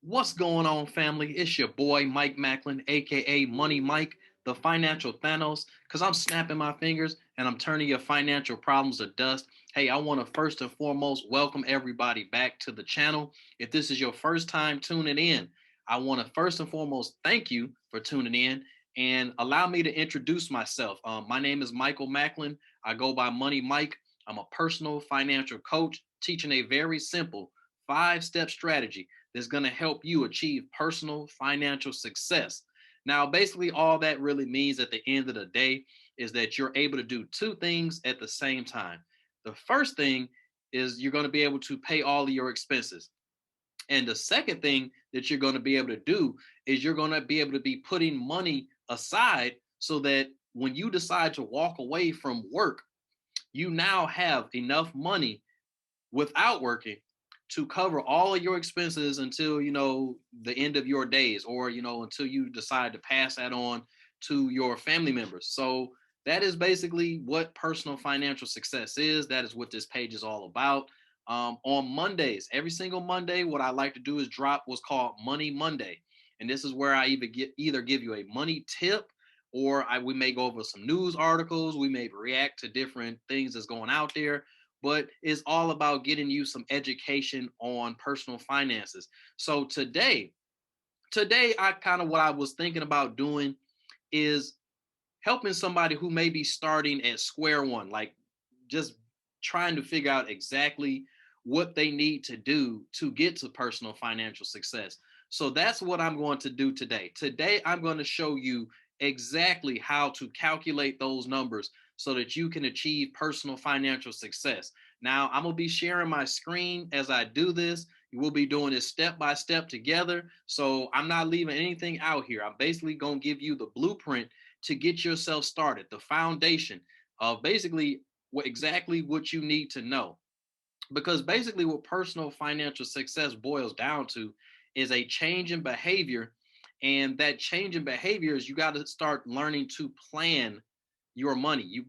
What's going on, family? It's your boy, Mike Macklin, aka Money Mike, the financial Thanos, because I'm snapping my fingers and I'm turning your financial problems to dust. Hey, I want to first and foremost welcome everybody back to the channel. If this is your first time tuning in, I want to first and foremost thank you for tuning in and allow me to introduce myself. My name is Michael Macklin. I go by Money Mike. I'm a personal financial coach teaching a very simple 5-step strategy that's going to help you achieve personal financial success. Now, basically, all that really means at the end of the day is that you're able to do two things at the same time. The first thing is you're going to be able to pay all of your expenses. And the second thing that you're going to be able to do is you're going to be able to be putting money aside so that when you decide to walk away from work, you now have enough money without working to cover all of your expenses until the end of your days, or until you decide to pass that on to your family members. So that is basically what personal financial success is. That is what this page is all about. On Mondays, every single Monday, what I like to do is drop what's called Money Monday, and this is where I either give you a money tip, or we may go over some news articles. We may react to different things that's going out there, but it's all about getting you some education on personal finances. So today I kind of what I was thinking about doing is helping somebody who may be starting at square one, like just trying to figure out exactly what they need to do to get to personal financial success. So that's what I'm going to do today. Today, I'm going to show you exactly how to calculate those numbers so that you can achieve personal financial success. Now, I'm going to be sharing my screen as I do this. We'll be doing this step by step together. So I'm not leaving anything out here. I'm basically going to give you the blueprint to get yourself started, the foundation of basically exactly what you need to know. Because basically, what personal financial success boils down to is a change in behavior. And that change in behavior is you got to start learning to plan your money. You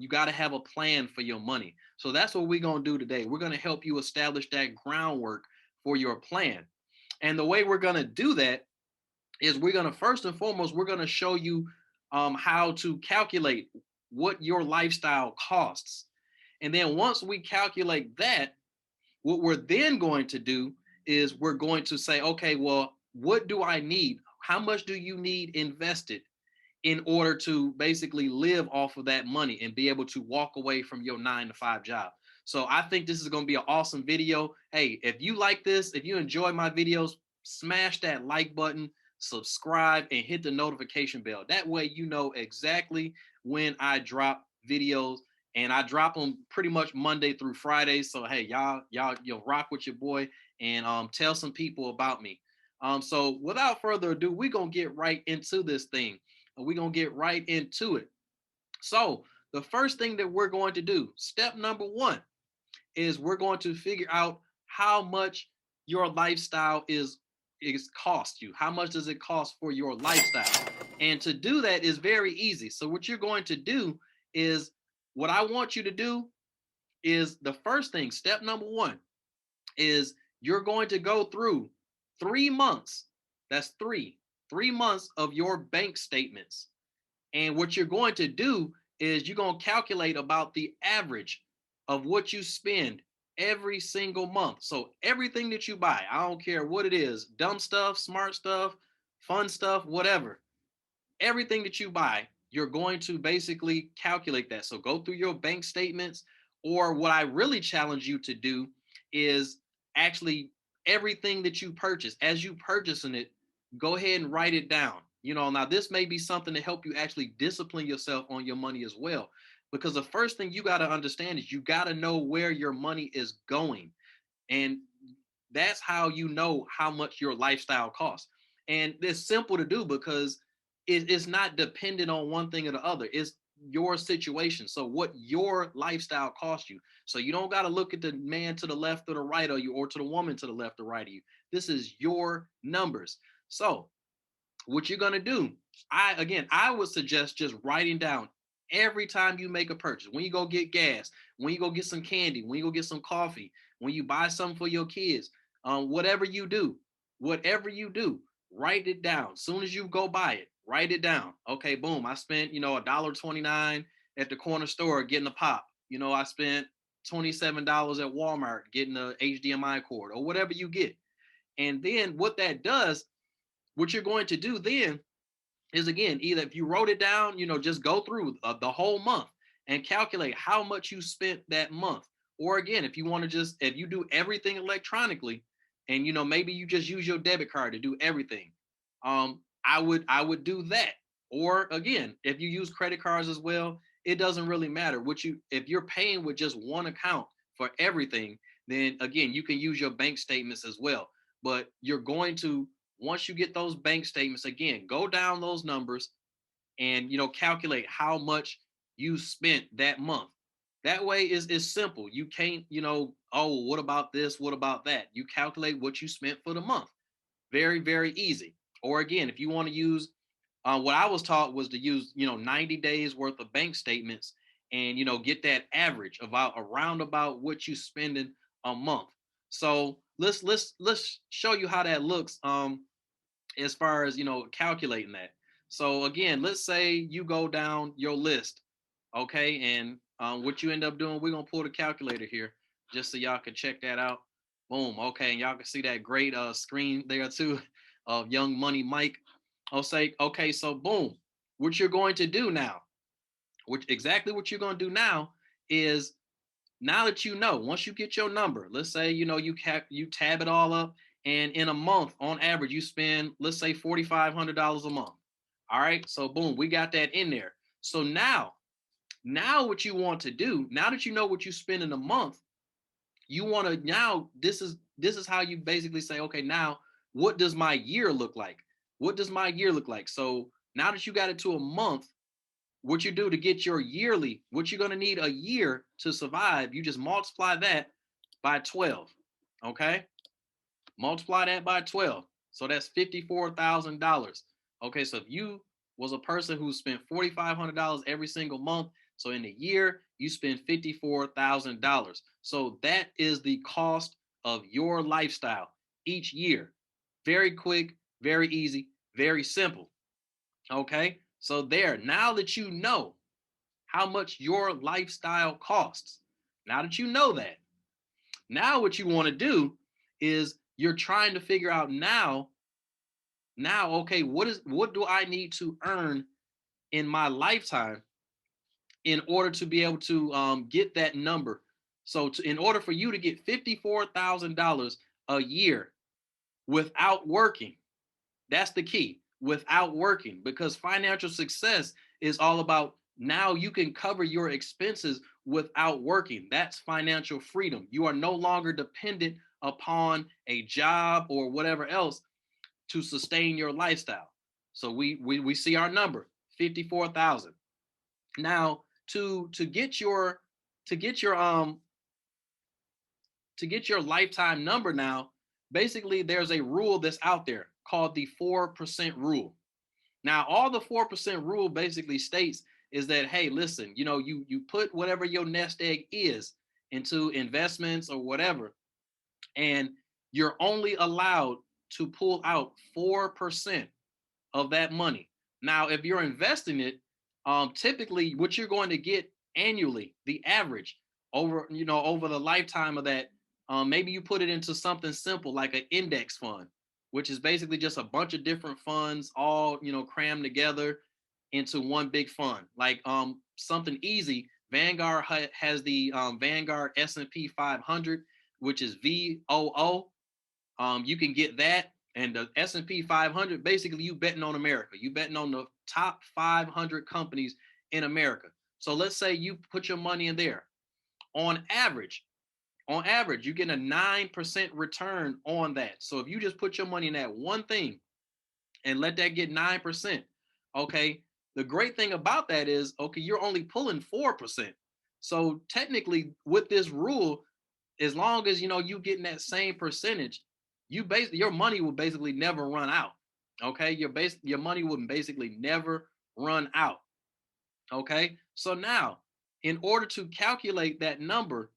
got to have a plan for your money. So that's what we're going to do today. We're going to help you establish that groundwork for your plan. And the way we're going to do that is we're going to first and foremost we're going to show you how to calculate what your lifestyle costs, and then once we calculate that, what we're then going to do is we're going to say, okay, well, what do I need? How much do you need invested in order to basically live off of that money and be able to walk away from your 9 to 5 job? So I think this is going to be an awesome video. Hey, if you like this, if you enjoy my videos, smash that like button, subscribe, and hit the notification bell. That way you know exactly when I drop videos, and I drop them pretty much Monday through Friday. So hey, you'll rock with your boy, and tell some people about me. So without further ado, we're gonna get right into this thing. We're going to get right into it. So, the first thing that we're going to do, step number one, is we're going to figure out how much your lifestyle is cost you. How much does it cost for your lifestyle? And to do that is very easy. So, what you're going to do is what I want you to do is the first thing, step number one, is you're going to go through 3 months. That's three months of your bank statements. And what you're going to do is you're going to calculate about the average of what you spend every single month. So everything that you buy, I don't care what it is, dumb stuff, smart stuff, fun stuff, whatever, everything that you buy, you're going to basically calculate that. So go through your bank statements, or what I really challenge you to do is actually everything that you purchase, as you purchasing it, go ahead and write it down. Now this may be something to help you actually discipline yourself on your money as well. Because the first thing you got to understand is you got to know where your money is going. And that's how you know how much your lifestyle costs. And it's simple to do because it's not dependent on one thing or the other. It's your situation. So what your lifestyle costs you. So you don't got to look at the man to the left or the right of you, or to the woman to the left or right of you. This is your numbers. So what you're going to do, I would suggest just writing down every time you make a purchase. When you go get gas, when you go get some candy, when you go get some coffee, when you buy something for your kids, whatever you do, whatever you do, write it down. As soon as you go buy it, write it down. Okay, boom. I spent, $1.29 at the corner store getting a pop. I spent $27 at Walmart getting a HDMI cord or whatever you get. And then what that does, what you're going to do then is, again, either if you wrote it down, just go through the whole month and calculate how much you spent that month. Or again, if you want to if you do everything electronically and, maybe you just use your debit card to do everything. I would do that. Or again, if you use credit cards as well, it doesn't really matter if you're paying with just one account for everything, then again, you can use your bank statements as well. But you're going to, once you get those bank statements, again, go down those numbers and calculate how much you spent that month. That way is simple. You can't, oh, what about this? What about that? You calculate what you spent for the month. Very, very easy. Or again, if you want to use what I was taught was to use, 90 days worth of bank statements and, get that average about around about what you spending a month. So let's show you how that looks as far as, calculating that. So again, let's say you go down your list, okay, and what you end up doing, we're gonna pull the calculator here just so y'all can check that out. Boom, okay, and y'all can see that great screen there too of Young Money Mike. I'll say, okay, so boom, what you're going to do now, exactly what you're going to do now is, now that once you get your number, let's say you tab it all up, and in a month, on average, you spend, let's say, $4,500 a month. All right, so boom, we got that in there. So now what you want to do, now that you know what you spend in a month, you want to, now this is how you basically say, okay, now what does my year look like? What does my year look like? So now that you got it to a month, what you do to get your yearly, what you're going to need a year to survive, you just multiply that by 12. Okay, multiply that by 12, so that's $54,000. Okay, so if you was a person who spent $4,500 every single month, so in a year you spend $54,000. So that is the cost of your lifestyle each year. Very quick, very easy, very simple. Okay, so there, now that you know how much your lifestyle costs, now that you know that, now what you want to do is you're trying to figure out now, okay, what do I need to earn in my lifetime in order to be able to get that number. So in order for you to get $54,000 a year without working, that's the key, without working, because financial success is all about, now you can cover your expenses without working. That's financial freedom. You are no longer dependent upon a job or whatever else to sustain your lifestyle. So we see our number, 54,000. Now to get your to get your to get your lifetime number, now basically there's a rule that's out there called the 4% rule. Now, all the 4% rule basically states is that, hey, listen, you put whatever your nest egg is into investments or whatever, and you're only allowed to pull out 4% of that money. Now, if you're investing it, typically what you're going to get annually, the average over the lifetime of that, maybe you put it into something simple like an index fund, which is basically just a bunch of different funds all crammed together into one big fund. Like something easy, Vanguard has the Vanguard Sp 500, which is VOO. You can get that. And the S&P 500, basically you betting on America. You betting on the top 500 companies in America. So let's say you put your money in there. On average, you get a 9% return on that. So if you just put your money in that one thing and let that get 9%, okay, the great thing about that is, okay, you're only pulling 4%. So technically with this rule, as long as you getting that same percentage, your money will basically never run out. Okay, your money would basically never run out. Okay, so now in order to calculate that number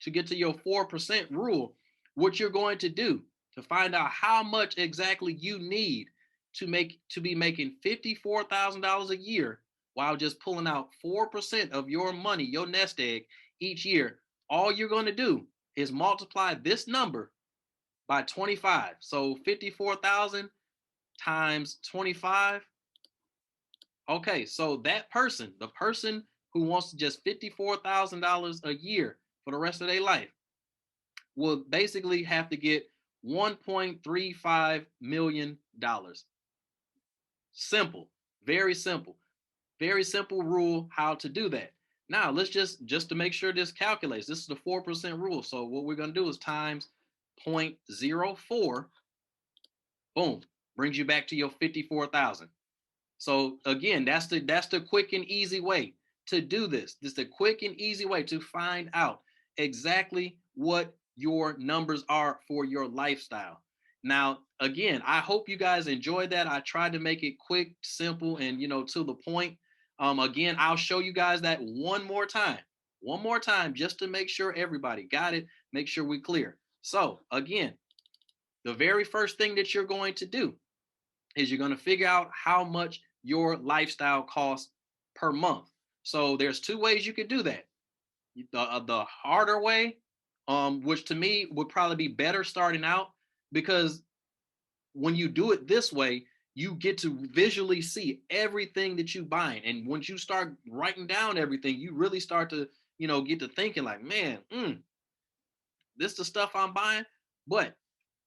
to get to your 4% rule, what you're going to do to find out how much exactly you need to be making $54,000 a year while just pulling out 4% of your money, your nest egg each year. All you're going to do is multiply this number by 25. So 54,000 times 25. Okay, so that person, the person who wants just $54,000 a year for the rest of their life, will basically have to get $1.35 million. Simple, very simple, very simple rule how to do that. Now, let's just to make sure this calculates, this is the 4% rule. So what we're going to do is times 0.04, boom, brings you back to your 54,000. So again, that's the quick and easy way to do this. This is the quick and easy way to find out exactly what your numbers are for your lifestyle. Now, again, I hope you guys enjoyed that. I tried to make it quick, simple, and to the point. Again, I'll show you guys that one more time, just to make sure everybody got it. Make sure we clear. So again, the very first thing that you're going to do is you're going to figure out how much your lifestyle costs per month. So there's two ways you could do that. The harder way, which to me would probably be better starting out, because when you do it this way, you get to visually see everything that you buying. And once you start writing down everything, you really start to, get to thinking like, man, this is the stuff I'm buying. But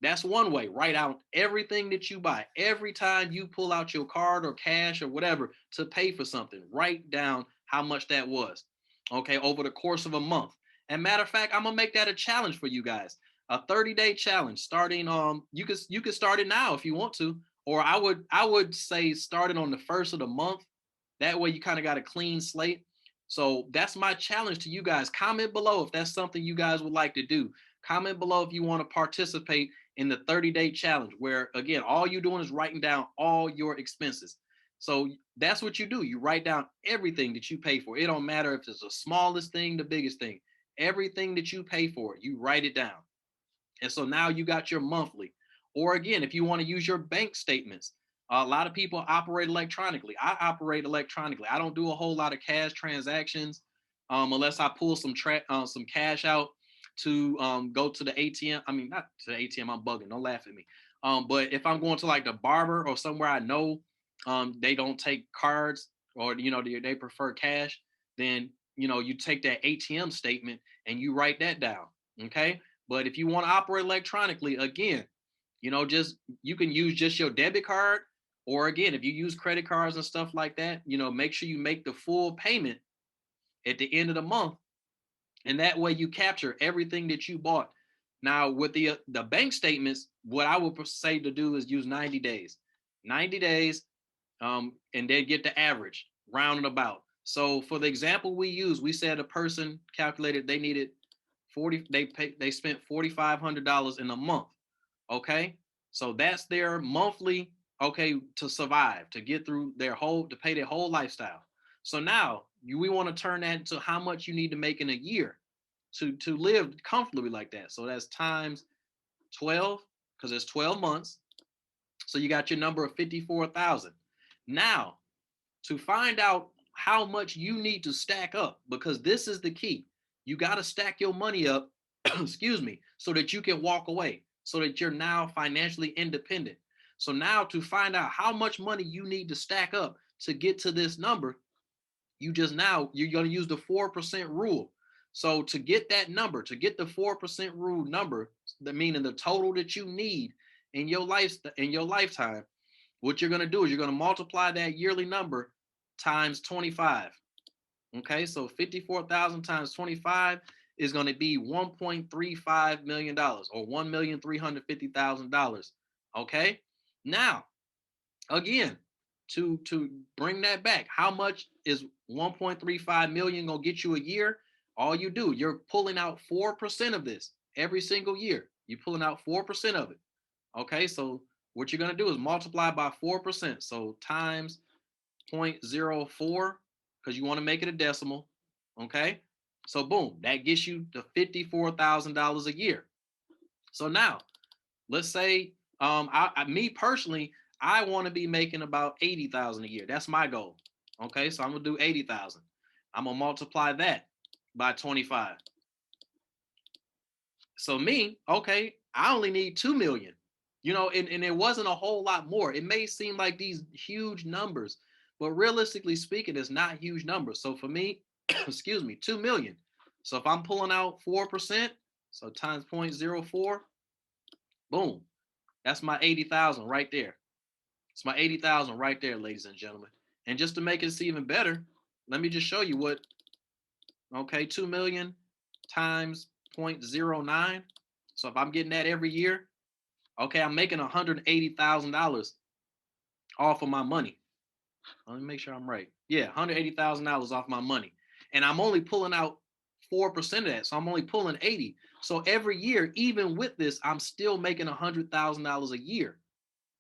that's one way. Write out everything that you buy. Every time you pull out your card or cash or whatever to pay for something, write down how much that was, okay, over the course of a month. And matter of fact, I'm gonna make that a challenge for you guys. A 30-day challenge starting you could start it now if you want to, or I would say start it on the first of the month. That way you kind of got a clean slate. So that's my challenge to you guys. Comment below if that's something you guys would like to do. Comment below if you want to participate in the 30-day challenge, where again, all you're doing is writing down all your expenses. So that's what you do. You write down everything that you pay for. It don't matter if it's the smallest thing, the biggest thing. Everything that you pay for, you write it down. And so now you got your monthly. Or again, if you want to use your bank statements, a lot of people operate electronically. I operate electronically. I don't do a whole lot of cash transactions unless I pull some cash out to go to the ATM. I mean, not to the ATM. I'm bugging. Don't laugh at me. But if I'm going to like the barber or somewhere I know they don't take cards, or they prefer cash, then you take that ATM statement and you write that down. Okay. But if you want to operate electronically, again, just you can use just your debit card, or again, if you use credit cards and stuff like that, make sure you make the full payment at the end of the month, and that way you capture everything that you bought. Now with the bank statements, what I would say to do is use 90 days, 90 days, and then get the average round and about. So for the example we use, we said a person calculated they needed they spent $4,500 in a month. Okay, so that's their monthly, okay, to survive, to get through to pay their whole lifestyle. So now we want to turn that into how much you need to make in a year to live comfortably like that. So that's times 12, because it's 12 months. So you got your number of 54,000. Now, to find out how much you need to stack up, because this is the key. You got to stack your money up, excuse me, so that you can walk away, so that you're now financially independent. So now to find out how much money you need to stack up to get to this number, you're going to use the 4% rule. So to get that number, to get the 4% rule number, meaning the total that you need in your lifetime, what you're going to do is you're going to multiply that yearly number times 25. Okay, so 54,000 times 25 is going to be $1.35 million, or $1,350,000. Okay, now again, to bring that back, how much is 1.35 million going to get you a year? All you do, you're pulling out 4% of this every single year. You're pulling out 4% of it. Okay, so what you're going to do is multiply by 4%. So times 0.04, because you want to make it a decimal. Okay, so boom, that gets you the $54,000 a year. So now let's say, me personally, I want to be making about 80,000 a year. That's my goal. Okay, so I'm gonna do 80,000. I'm gonna multiply that by 25. So me, okay, I only need 2 million. And it wasn't a whole lot more. It may seem like these huge numbers, but realistically speaking, it's not huge numbers. So for me, excuse me, 2 million. So if I'm pulling out 4%, so times 0.04, boom, that's my 80,000 right there. It's my 80,000 right there, ladies and gentlemen. And just to make it even better, let me just show you what, okay, 2 million times 0.09. So if I'm getting that every year, okay, I'm making $180,000 off of my money. Let me make sure I'm right. Yeah, $180,000 off my money. And I'm only pulling out 4% of that. So I'm only pulling 80. So every year, even with this, I'm still making $100,000 a year.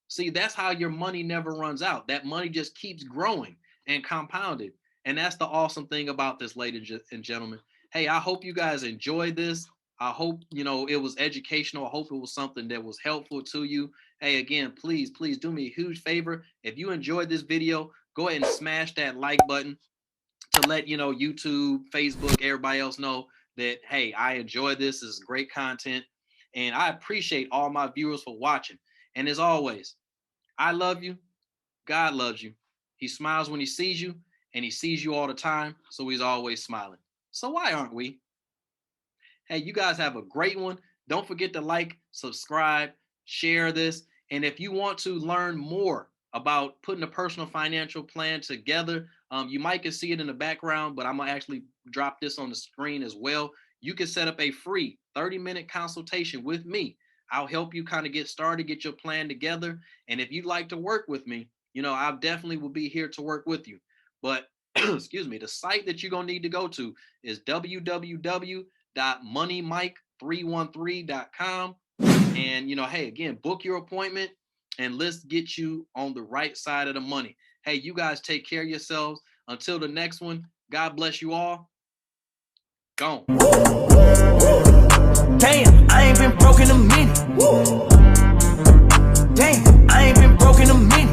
See, that's how your money never runs out. That money just keeps growing and compounded. And that's the awesome thing about this, ladies and gentlemen. Hey, I hope you guys enjoyed this. I hope, it was educational. I hope it was something that was helpful to you. Hey, again, please do me a huge favor. If you enjoyed this video, go ahead and smash that like button to let, YouTube, Facebook, everybody else know that, hey, I enjoyed this. This is great content. And I appreciate all my viewers for watching. And as always, I love you. God loves you. He smiles when he sees you, and he sees you all the time, so he's always smiling. So why aren't we? Hey, you guys have a great one. Don't forget to like, subscribe, share this. And if you want to learn more about putting a personal financial plan together, you might can see it in the background, but I'm going to actually drop this on the screen as well. You can set up a free 30-minute consultation with me. I'll help you kind of get started, get your plan together. And if you'd like to work with me, I definitely will be here to work with you. But excuse me, the site that you're going to need to go to is www.moneymike313.com. And, hey, again, book your appointment and let's get you on the right side of the money. Hey, you guys take care of yourselves. Until the next one, God bless you all. Gone. Damn, I ain't been broke in a minute. Damn, I ain't been broke in a minute.